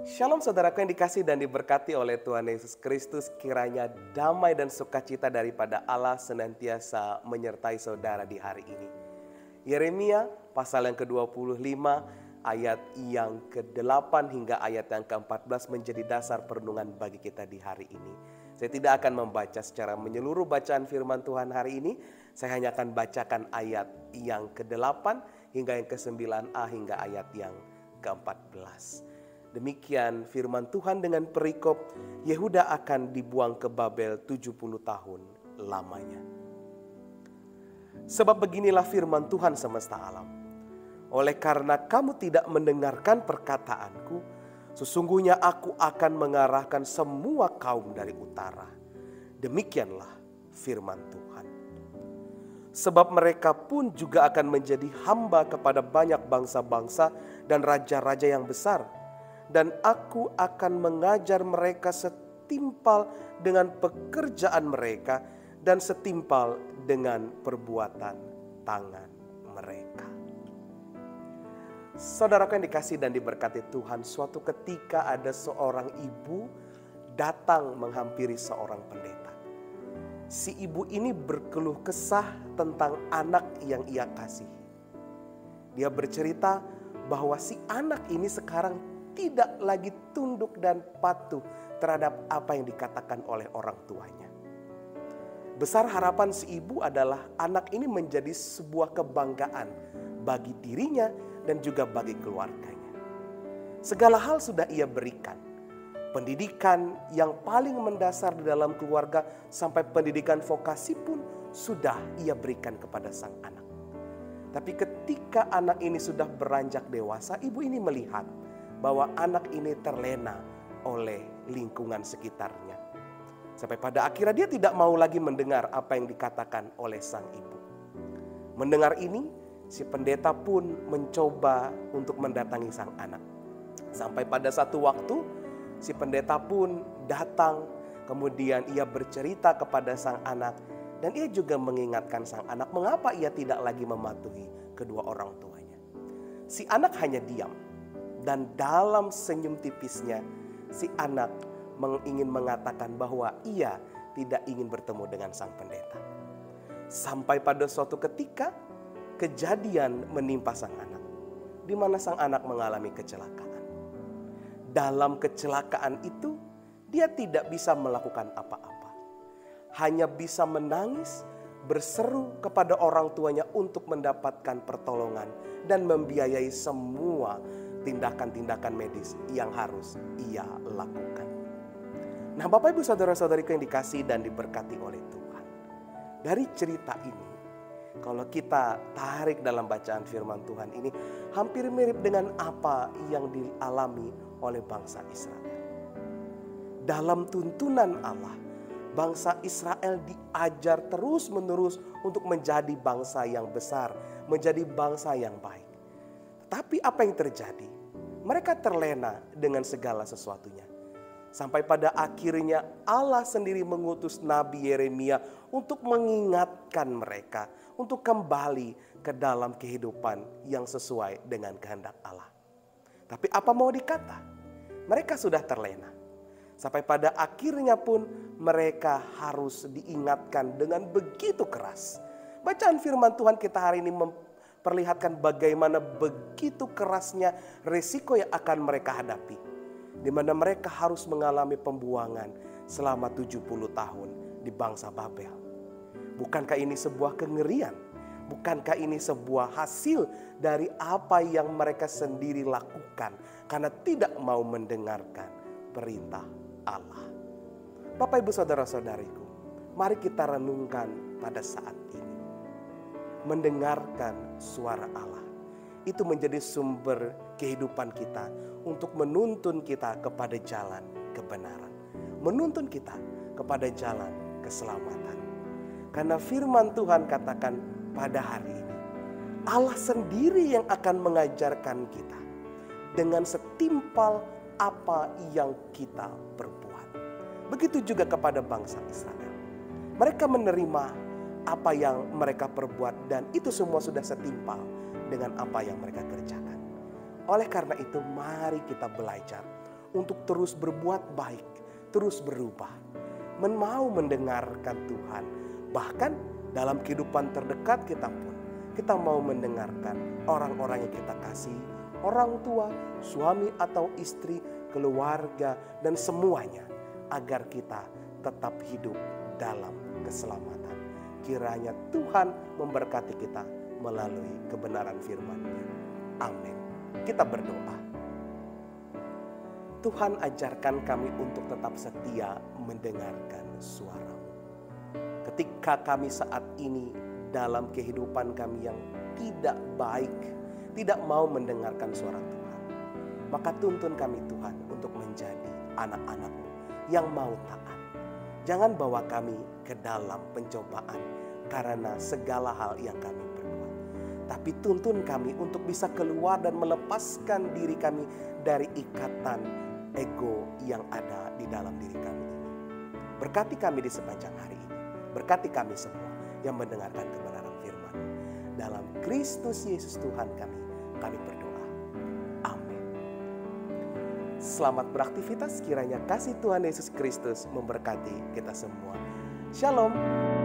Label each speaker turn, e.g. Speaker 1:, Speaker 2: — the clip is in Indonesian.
Speaker 1: Shalom saudaraku yang dikasih dan diberkati oleh Tuhan Yesus Kristus. Kiranya damai dan sukacita daripada Allah senantiasa menyertai saudara di hari ini. Yeremia pasal yang ke-25 ayat yang ke-8 hingga ayat yang ke-14 menjadi dasar perenungan bagi kita di hari ini. Saya tidak akan membaca secara menyeluruh bacaan firman Tuhan hari ini. Saya hanya akan bacakan ayat yang ke-8 hingga yang ke-9a hingga ayat yang ke-14. Demikian firman Tuhan dengan perikop, Yehuda akan dibuang ke Babel 70 tahun lamanya. Sebab beginilah firman Tuhan semesta alam. Oleh karena kamu tidak mendengarkan perkataanku, sesungguhnya aku akan mengarahkan semua kaum dari utara. Demikianlah firman Tuhan. Sebab mereka pun juga akan menjadi hamba kepada banyak bangsa-bangsa dan raja-raja yang besar. Dan aku akan mengajar mereka setimpal dengan pekerjaan mereka dan setimpal dengan perbuatan tangan mereka. Saudaraku yang dikasih dan diberkati Tuhan, suatu ketika ada seorang ibu datang menghampiri seorang pendeta. Si ibu ini berkeluh kesah tentang anak yang ia kasih. Dia bercerita bahwa si anak ini sekarang tidak lagi tunduk dan patuh terhadap apa yang dikatakan oleh orang tuanya. Besar harapan si ibu adalah anak ini menjadi sebuah kebanggaan bagi dirinya dan juga bagi keluarganya. Segala hal sudah ia berikan. Pendidikan yang paling mendasar di dalam keluarga sampai pendidikan vokasi pun sudah ia berikan kepada sang anak. Tapi ketika anak ini sudah beranjak dewasa, ibu ini melihat bahwa anak ini terlena oleh lingkungan sekitarnya. Sampai pada akhirnya dia tidak mau lagi mendengar apa yang dikatakan oleh sang ibu. Mendengar ini, si pendeta pun mencoba untuk mendatangi sang anak. Sampai pada satu waktu, si pendeta pun datang, kemudian ia bercerita kepada sang anak. Dan ia juga mengingatkan sang anak mengapa ia tidak lagi mematuhi kedua orang tuanya. Si anak hanya diam. Dan dalam senyum tipisnya, si anak ingin mengatakan bahwa ia tidak ingin bertemu dengan sang pendeta. Sampai pada suatu ketika, kejadian menimpa sang anak. Di mana sang anak mengalami kecelakaan. Dalam kecelakaan itu, dia tidak bisa melakukan apa-apa. Hanya bisa menangis, berseru kepada orang tuanya untuk mendapatkan pertolongan dan membiayai semua tindakan-tindakan medis yang harus ia lakukan. Nah, Bapak Ibu saudara-saudariku yang dikasihi dan diberkati oleh Tuhan. Dari cerita ini, kalau kita tarik dalam bacaan firman Tuhan ini, hampir mirip dengan apa yang dialami oleh bangsa Israel. Dalam tuntunan Allah, bangsa Israel diajar terus-menerus untuk menjadi bangsa yang besar, menjadi bangsa yang baik. Tapi apa yang terjadi? Mereka terlena dengan segala sesuatunya. Sampai pada akhirnya Allah sendiri mengutus Nabi Yeremia untuk mengingatkan mereka. Untuk kembali ke dalam kehidupan yang sesuai dengan kehendak Allah. Tapi apa mau dikata? Mereka sudah terlena. Sampai pada akhirnya pun mereka harus diingatkan dengan begitu keras. Bacaan firman Tuhan kita hari ini perlihatkan bagaimana begitu kerasnya resiko yang akan mereka hadapi. Di mana mereka harus mengalami pembuangan selama 70 tahun di bangsa Babel. Bukankah ini sebuah kengerian? Bukankah ini sebuah hasil dari apa yang mereka sendiri lakukan karena tidak mau mendengarkan perintah Allah? Bapak Ibu saudara-saudariku, mari kita renungkan pada saat ini. Mendengarkan suara Allah. Itu menjadi sumber kehidupan kita untuk menuntun kita kepada jalan kebenaran. Menuntun kita kepada jalan keselamatan. Karena firman Tuhan katakan pada hari ini, Allah sendiri yang akan mengajarkan kita dengan setimpal apa yang kita perbuat. Begitu juga kepada bangsa Israel. Mereka menerima apa yang mereka perbuat dan itu semua sudah setimpal dengan apa yang mereka kerjakan. Oleh karena itu mari kita belajar untuk terus berbuat baik, terus berubah. Mau mendengarkan Tuhan. Bahkan dalam kehidupan terdekat kita pun, kita mau mendengarkan orang-orang yang kita kasih, orang tua, suami atau istri, keluarga, dan semuanya, agar kita tetap hidup dalam keselamatan. Kiranya Tuhan memberkati kita melalui kebenaran firman-Nya. Amin. Kita berdoa. Tuhan, ajarkan kami untuk tetap setia mendengarkan suara-Mu. Ketika kami saat ini dalam kehidupan kami yang tidak baik, tidak mau mendengarkan suara Tuhan, maka tuntun kami Tuhan untuk menjadi anak-anak-Mu yang mau taat. Jangan bawa kami ke dalam pencobaan karena segala hal yang kami perbuat. Tapi tuntun kami untuk bisa keluar dan melepaskan diri kami dari ikatan ego yang ada di dalam diri kami ini. Berkati kami di sepanjang hari ini. Berkati kami semua yang mendengarkan kebenaran firman. Dalam Kristus Yesus Tuhan kami berdoa. Amin. Selamat beraktivitas, kiranya kasih Tuhan Yesus Kristus memberkati kita semua. Shalom.